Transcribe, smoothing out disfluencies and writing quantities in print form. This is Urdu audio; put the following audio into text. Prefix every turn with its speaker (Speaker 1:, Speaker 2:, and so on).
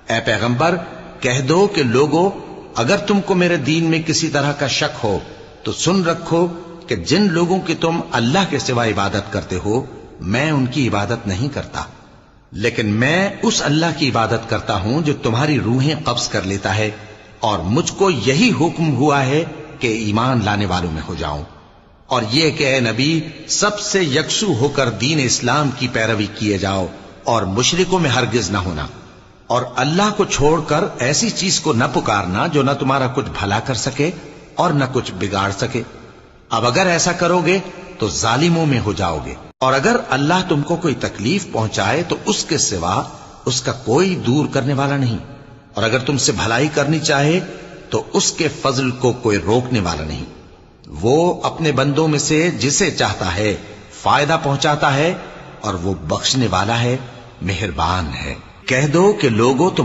Speaker 1: اے پیغمبر کہہ دو کہ لوگو اگر تم کو میرے دین میں کسی طرح کا شک ہو تو سن رکھو کہ جن لوگوں کی تم اللہ کے سوا عبادت کرتے ہو میں ان کی عبادت نہیں کرتا، لیکن میں اس اللہ کی عبادت کرتا ہوں جو تمہاری روحیں قبض کر لیتا ہے، اور مجھ کو یہی حکم ہوا ہے کہ ایمان لانے والوں میں ہو جاؤں، اور یہ کہ اے نبی سب سے یکسو ہو کر دین اسلام کی پیروی کیے جاؤ اور مشرکوں میں ہرگز نہ ہونا، اور اللہ کو چھوڑ کر ایسی چیز کو نہ پکارنا جو نہ تمہارا کچھ بھلا کر سکے اور نہ کچھ بگاڑ سکے۔ اب اگر ایسا کرو گے تو ظالموں میں ہو جاؤ گے، اور اگر اللہ تم کو کوئی تکلیف پہنچائے تو اس کے سوا اس کا کوئی دور کرنے والا نہیں، اور اگر تم سے بھلائی کرنی چاہے تو اس کے فضل کو کوئی روکنے والا نہیں۔ وہ اپنے بندوں میں سے جسے چاہتا ہے فائدہ پہنچاتا ہے، اور وہ بخشنے والا ہے، مہربان ہے۔ کہہ دو کہ لوگوں تمہارے